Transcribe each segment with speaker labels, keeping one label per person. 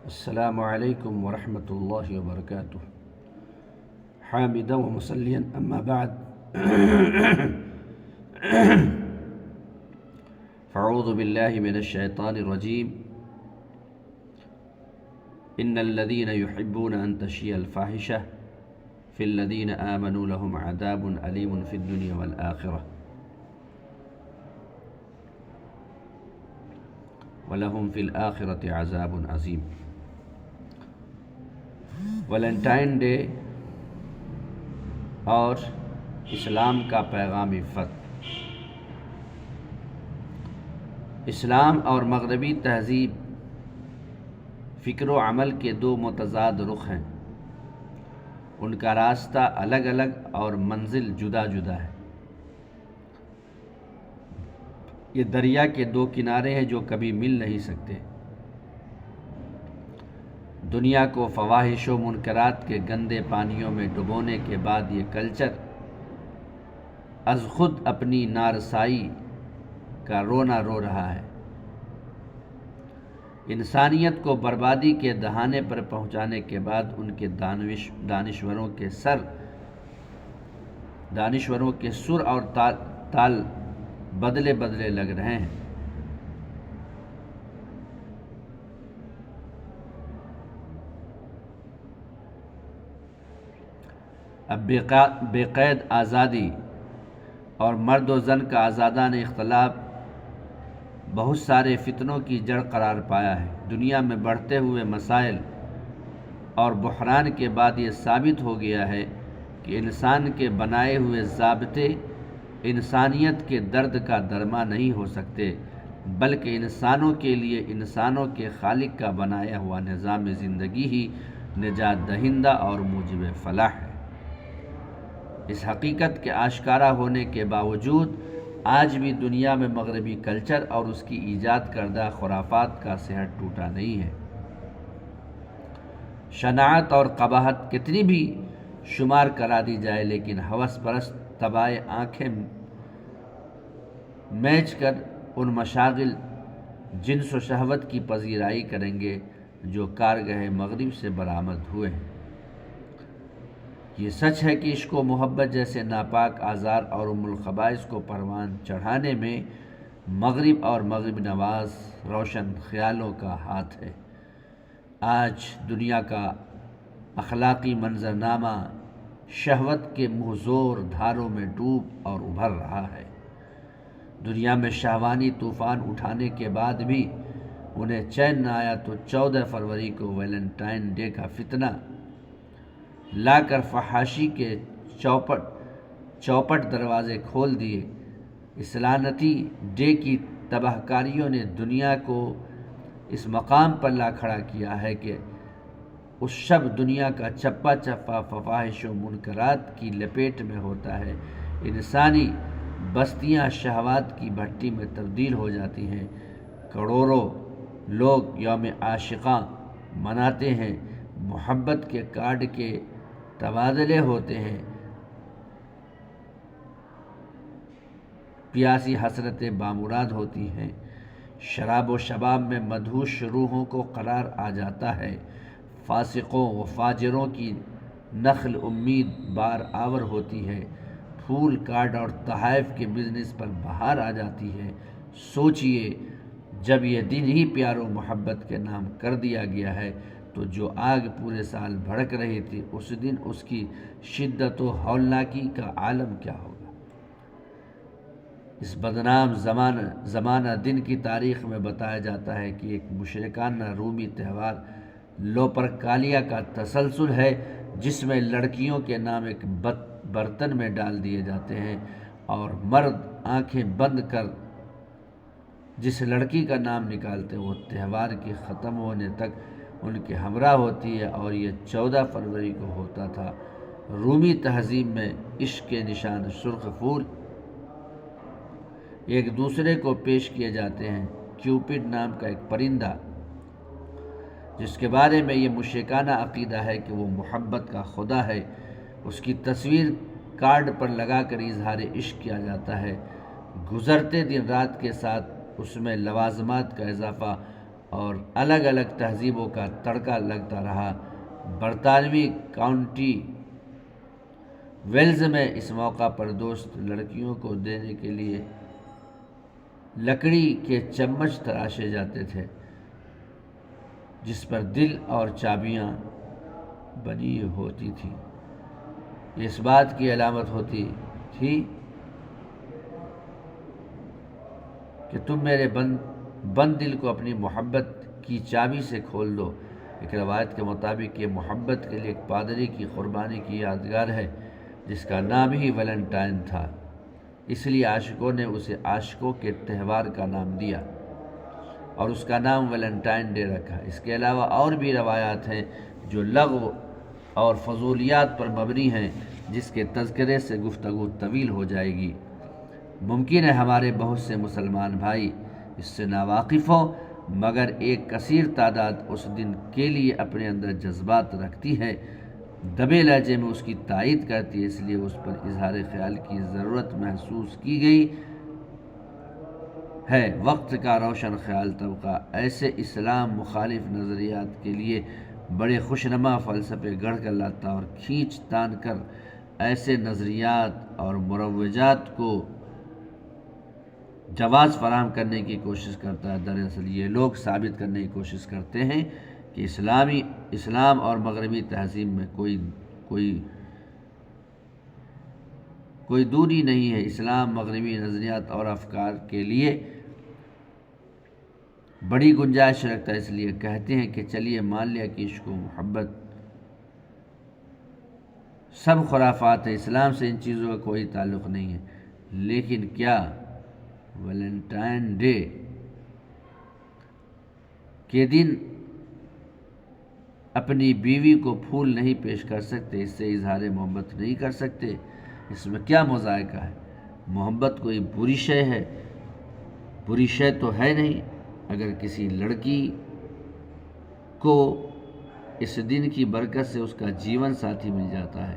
Speaker 1: السلام علیکم ورحمۃ اللہ وبرکاتہ۔ حامدا و مصلیا اما بعد فاعوذ باللہ من الشیطان الرجیم ان الذین یحبون ان تشیع الفاحشہ فی الذین آمنوا لهم عذاب علیم فی الدنیا والآخرہ وَلَهُمْ فِي الْآخِرَةِ عَذَابٌ عَظِيمٌ۔ ویلنٹائن ڈے اور اسلام کا پیغام عفت۔ اسلام اور مغربی تہذیب فکر و عمل کے دو متضاد رخ ہیں، ان کا راستہ الگ الگ اور منزل جدا جدا ہے۔ یہ دریا کے دو کنارے ہیں جو کبھی مل نہیں سکتے۔ دنیا کو فواحش و منکرات کے گندے پانیوں میں ڈبونے کے بعد یہ کلچر از خود اپنی نارسائی کا رونا رو رہا ہے۔ انسانیت کو بربادی کے دہانے پر پہنچانے کے بعد ان کے دانشوروں کے سر اور تال بدلے بدلے لگ رہے ہیں۔ اب بے قید آزادی اور مرد و زن کا آزادانہ اختلاف بہت سارے فتنوں کی جڑ قرار پایا ہے۔ دنیا میں بڑھتے ہوئے مسائل اور بحران کے بعد یہ ثابت ہو گیا ہے کہ انسان کے بنائے ہوئے ضابطے انسانیت کے درد کا درمان نہیں ہو سکتے، بلکہ انسانوں کے لیے انسانوں کے خالق کا بنایا ہوا نظام زندگی ہی نجات دہندہ اور موجب فلاح ہے۔ اس حقیقت کے آشکارا ہونے کے باوجود آج بھی دنیا میں مغربی کلچر اور اس کی ایجاد کردہ خرافات کا سحر ٹوٹا نہیں ہے۔ شناعت اور قباحت کتنی بھی شمار کرا دی جائے، لیکن ہوس پرست طبائع آنکھیں میچ کر ان مشاغل جنس و شہوت کی پذیرائی کریں گے جو کارگہ مغرب سے برآمد ہوئے ہیں۔ یہ سچ ہے کہ عشق و محبت جیسے ناپاک آزار اور ام الخبائث کو پروان چڑھانے میں مغرب اور مغرب نواز روشن خیالوں کا ہاتھ ہے۔ آج دنیا کا اخلاقی منظرنامہ شہوت کے محظور دھاروں میں ڈوب اور ابھر رہا ہے۔ دنیا میں شہوانی طوفان اٹھانے کے بعد بھی انہیں چین نہ آیا تو 14 فروری کو ویلنٹائن ڈے کا فتنہ لا کر فحاشی کے چوپٹ دروازے کھول دیے۔ اس لعنتی ڈے کی تباہ کاریوں نے دنیا کو اس مقام پر لا کھڑا کیا ہے کہ اس شب دنیا کا چپا چپا فواحش و منکرات کی لپیٹ میں ہوتا ہے۔ انسانی بستیاں شہوات کی بھٹی میں تبدیل ہو جاتی ہیں۔ کروڑوں لوگ یوم عاشقاں مناتے ہیں، محبت کے کارڈ کے تبادلے ہوتے ہیں، پیاسی حسرتیں بامراد ہوتی ہیں، شراب و شباب میں مدہوش روحوں کو قرار آ جاتا ہے، فاسقوں و فاجروں کی نخل امید بار آور ہوتی ہے، پھول کارڈ اور تحائف کے بزنس پر بہار آ جاتی ہے۔ سوچئے، جب یہ دن ہی پیار و محبت کے نام کر دیا گیا ہے تو جو آگ پورے سال بھڑک رہی تھی اس دن اس کی شدت و ہولناکی کا عالم کیا ہوگا۔ اس بدنام زمانہ دن کی تاریخ میں بتایا جاتا ہے کہ ایک مشرکانہ رومی تہوار لوپرکالیا کا تسلسل ہے، جس میں لڑکیوں کے نام ایک برتن میں ڈال دیے جاتے ہیں اور مرد آنکھیں بند کر جس لڑکی کا نام نکالتے وہ تہوار کے ختم ہونے تک ان کے ہمراہ ہوتی ہے، اور یہ 14 فروری کو ہوتا تھا۔ رومی تہذیب میں عشق کے نشان سرخ پھول ایک دوسرے کو پیش کیے جاتے ہیں۔ کیوپڈ نام کا ایک پرندہ جس کے بارے میں یہ مشرکانہ عقیدہ ہے کہ وہ محبت کا خدا ہے، اس کی تصویر کارڈ پر لگا کر اظہار عشق کیا جاتا ہے۔ گزرتے دن رات کے ساتھ اس میں لوازمات کا اضافہ اور الگ الگ تہذیبوں کا تڑکا لگتا رہا۔ برطانوی کاؤنٹی ویلز میں اس موقع پر دوست لڑکیوں کو دینے کے لیے لکڑی کے چمچ تراشے جاتے تھے جس پر دل اور چابیاں بنی ہوتی تھیں۔ یہ اس بات کی علامت ہوتی تھی کہ تم میرے بند دل کو اپنی محبت کی چابی سے کھول دو۔ ایک روایت کے مطابق یہ محبت کے لیے ایک پادری کی قربانی کی یادگار ہے جس کا نام ہی ویلنٹائن تھا، اس لیے عاشقوں نے اسے عاشقوں کے تہوار کا نام دیا اور اس کا نام ویلنٹائن ڈے رکھا۔ اس کے علاوہ اور بھی روایات ہیں جو لغو اور فضولیات پر مبنی ہیں جس کے تذکرے سے گفتگو طویل ہو جائے گی۔ ممکن ہے ہمارے بہت سے مسلمان بھائی اس سے ناواقف ہوں، مگر ایک کثیر تعداد اس دن کے لیے اپنے اندر جذبات رکھتی ہے، دبے لہجے میں اس کی تائید کرتی ہے، اس لیے اس پر اظہار خیال کی ضرورت محسوس کی گئی ہے۔ وقت کا روشن خیال طبقہ ایسے اسلام مخالف نظریات کے لیے بڑے خوشنما فلسفے گڑھ کر لاتا اور کھینچ تان کر ایسے نظریات اور مروجات کو جواز فراہم کرنے کی کوشش کرتا ہے۔ دراصل یہ لوگ ثابت کرنے کی کوشش کرتے ہیں کہ اسلام اور مغربی تہذیب میں کوئی دوری نہیں ہے۔ اسلام مغربی نظریات اور افکار کے لیے بڑی گنجائش رکھتا ہے، اس لیے کہتے ہیں کہ چلیے مان لیا کہ عشق و محبت سب خرافات ہے، اسلام سے ان چیزوں کا کوئی تعلق نہیں ہے، لیکن کیا ویلنٹائن ڈے کے دن اپنی بیوی کو پھول نہیں پیش کر سکتے، اس سے اظہار محبت نہیں کر سکتے؟ اس میں کیا مذائقہ ہے؟ محبت کوئی بری شے ہے؟ بری شے تو ہے نہیں۔ اگر کسی لڑکی کو اس دن کی برکت سے اس کا جیون ساتھی مل جاتا ہے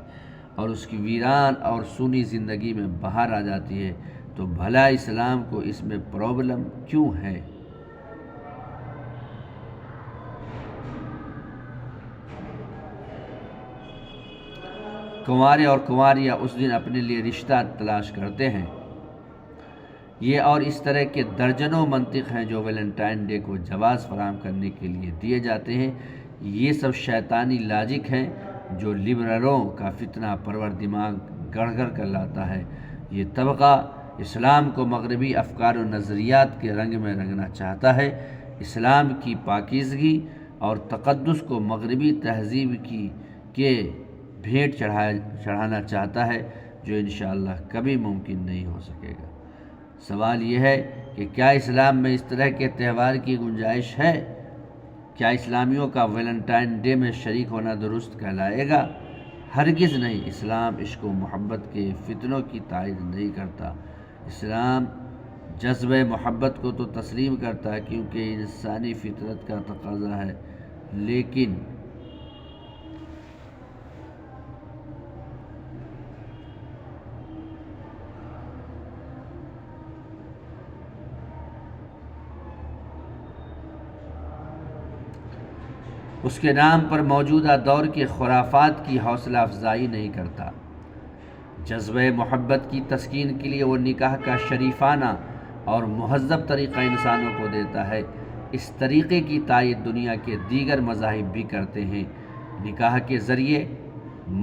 Speaker 1: اور اس کی ویران اور سونی زندگی میں بہار آ جاتی ہے تو بھلا اسلام کو اس میں پرابلم کیوں ہے؟ کنوارے اور کنواریاں اس دن اپنے لیے رشتہ تلاش کرتے ہیں۔ یہ اور اس طرح کے درجنوں منطق ہیں جو ویلنٹائن ڈے کو جواز فراہم کرنے کے لیے دیے جاتے ہیں۔ یہ سب شیطانی لاجک ہیں جو لبرلوں کا فتنہ پرور دماغ گڑھ کر لاتا ہے۔ یہ طبقہ اسلام کو مغربی افکار و نظریات کے رنگ میں رنگنا چاہتا ہے، اسلام کی پاکیزگی اور تقدس کو مغربی تہذیب کے بھیٹ چڑھانا چاہتا ہے، جو انشاءاللہ کبھی ممکن نہیں ہو سکے گا۔ سوال یہ ہے کہ کیا اسلام میں اس طرح کے تہوار کی گنجائش ہے؟ کیا اسلامیوں کا ویلنٹائن ڈے میں شریک ہونا درست کہلائے گا؟ ہرگز نہیں۔ اسلام عشق و محبت کے فتنوں کی تائید نہیں کرتا۔ اسلام جذبہ محبت کو تو تسلیم کرتا ہے کیونکہ انسانی فطرت کا تقاضا ہے، لیکن اس کے نام پر موجودہ دور کے خرافات کی حوصلہ افزائی نہیں کرتا۔ جذبہ محبت کی تسکین کے لیے وہ نکاح کا شریفانہ اور مہذب طریقہ انسانوں کو دیتا ہے۔ اس طریقے کی تائید دنیا کے دیگر مذاہب بھی کرتے ہیں۔ نکاح کے ذریعے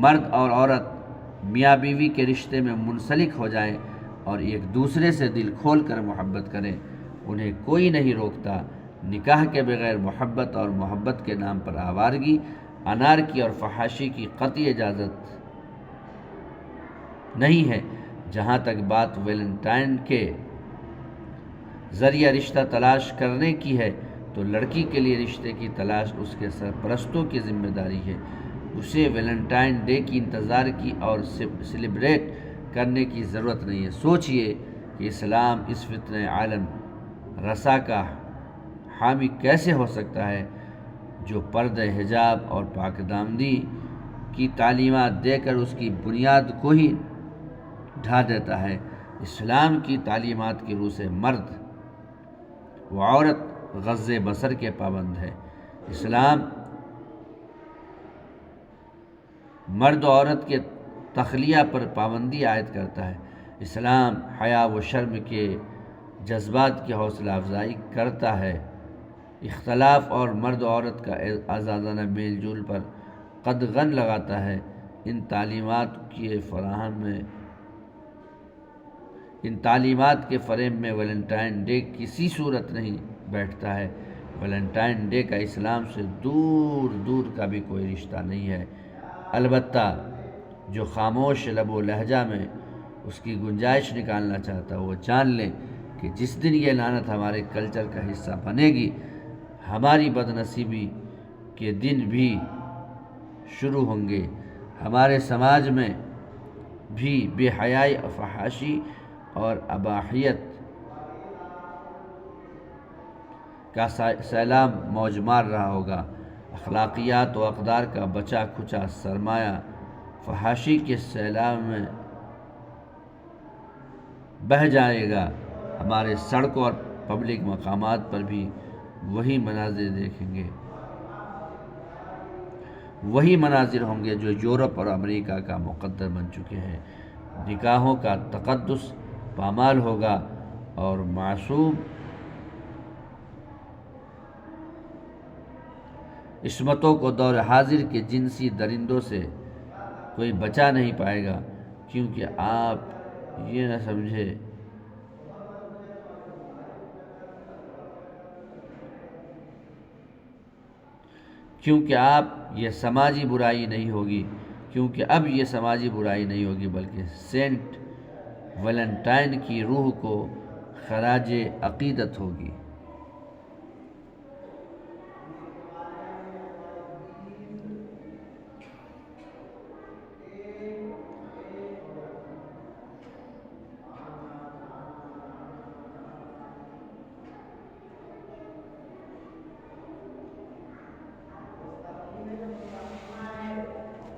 Speaker 1: مرد اور عورت میاں بیوی کے رشتے میں منسلک ہو جائیں اور ایک دوسرے سے دل کھول کر محبت کریں، انہیں کوئی نہیں روکتا۔ نکاح کے بغیر محبت اور محبت کے نام پر آوارگی، انارکی اور فحاشی کی قطعی اجازت نہیں ہے۔ جہاں تک بات ویلنٹائن کے ذریعہ رشتہ تلاش کرنے کی ہے تو لڑکی کے لیے رشتے کی تلاش اس کے سرپرستوں کی ذمہ داری ہے۔ اسے ویلنٹائن ڈے کی انتظار کی اور سیلیبریٹ کرنے کی ضرورت نہیں ہے۔ سوچئے کہ اسلام اس فتنہ عالم رسا کا حامی کیسے ہو سکتا ہے جو پردہ حجاب اور پاک دامنی کی تعلیمات دے کر اس کی بنیاد کو ہی ڈھا دیتا ہے۔ اسلام کی تعلیمات کی روح سے مرد و عورت غض بصر کے پابند ہے۔ اسلام مرد و عورت کے تخلیہ پر پابندی عائد کرتا ہے۔ اسلام حیا و شرم کے جذبات کی حوصلہ افزائی کرتا ہے۔ اختلاف اور مرد و عورت کا آزادانہ میل جول پر قدغن لگاتا ہے۔ ان تعلیمات کے فریم میں ویلنٹائن ڈے کسی صورت نہیں بیٹھتا ہے۔ ویلنٹائن ڈے کا اسلام سے دور دور کا بھی کوئی رشتہ نہیں ہے۔ البتہ جو خاموش لب و لہجہ میں اس کی گنجائش نکالنا چاہتا ہے وہ جان لے کہ جس دن یہ لعنت ہمارے کلچر کا حصہ بنے گی، ہماری بدنصیبی کے دن بھی شروع ہوں گے۔ ہمارے سماج میں بھی بے حیائی، فحاشی اور اباحیت کا سیلاب موج مار رہا ہوگا۔ اخلاقیات و اقدار کا بچا کھچا سرمایہ فحاشی کے سیلاب میں بہہ جائے گا۔ ہمارے سڑکوں اور پبلک مقامات پر بھی وہی مناظر دیکھیں گے، وہی مناظر ہوں گے جو یورپ اور امریکہ کا مقدر بن چکے ہیں۔ نکاحوں کا تقدس پامال ہوگا اور معصوم عصمتوں کو دور حاضر کے جنسی درندوں سے کوئی بچا نہیں پائے گا، کیونکہ آپ یہ سماجی برائی نہیں ہوگی، کیونکہ اب یہ سماجی برائی نہیں ہوگی بلکہ سینٹ ویلنٹائن کی روح کو خراج عقیدت ہوگی۔